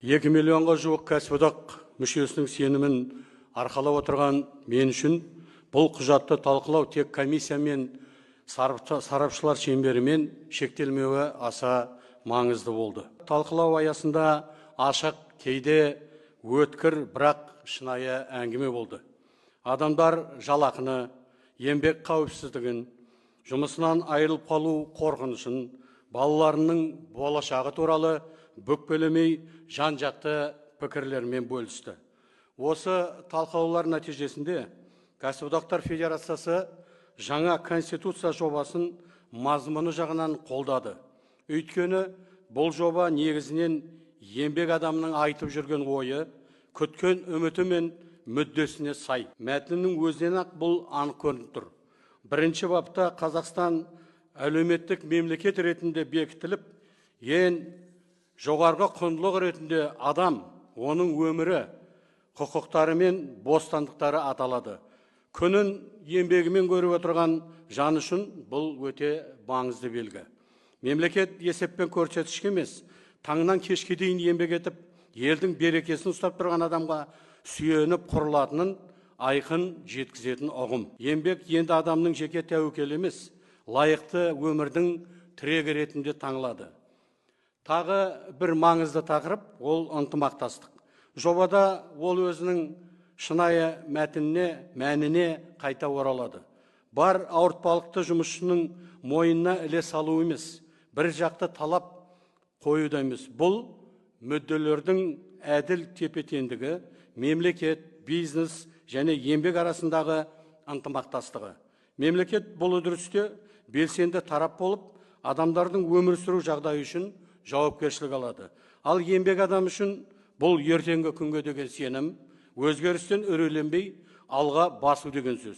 2 миллионға жуық кәсіподақ мүшесінің сенімін арқалап отырған мен үшін бұл құжатты талқылау тек комиссия мен сарапшылар шеңберімен шектелмеуі аса маңызды болды. Талқылау аясында ашық, кейде өткір, бірақ шынайы әңгіме болды. Адамдар жалақыны, еңбек қауіпсіздігін, жұмысынан айырылып қалу қорқынышын, балаларының болашағы туралы бүкпелемей жан-жақты пікірлермен бөлісті. Осы талқылаулар нәтижесінде Кәсіподақтар Федерациясы жаңа конституция жобасын мазмұны жағынан қолдады. Өйткені бұл жоба негізінен еңбек адамның айтып жүрген ойы, күткен үміті мен мүддесіне сай. Мәтіннің өзінен ақ бұл анық көрініп тұр. Бірінші бапта Қазақстан әлеуметтік мемлекет ретінде бекітіліп, ең жоғарғы құндылық ретінде адам, оның өмірі, құқықтары мен бостандықтары аталады. Күнін еңбегімен көріп отырған жан үшін бұл өте маңызды белгі. Мемлекет есеппен көрсеткіш емес, таңнан кешке дейін еңбек етіп, елдің берекесін ұстап тұрған адамға сүйеніп құрылатынын айқын жеткізетін ұғым. Еңбек енді адамның жеке тәуекелі емес, лайықты өмірдің тірегі ретінде таңылады. Тағы бір маңызды тақырып ол ынтымақтастық. Жобада ол өзінің шынайы мәніне қайта оралады. Бар ауыртпалықты жұмысшының мойнына іле салу емес, бір жақты талап қоюда емес. Бұл мүдделердің әділ тепе-теңдігі, мемлекет, бизнес және еңбек арасындағы ынтымақтастығы. Мемлекет бұл үдерісте белсенді тарап болып, адамдардың өмір сүру жағдайы үшін жауапкершілік алады. Ал еңбек адам үшін бұл ертеңгі күнге деген сенім, өзгерістен үрейленбей алға басу деген сөз.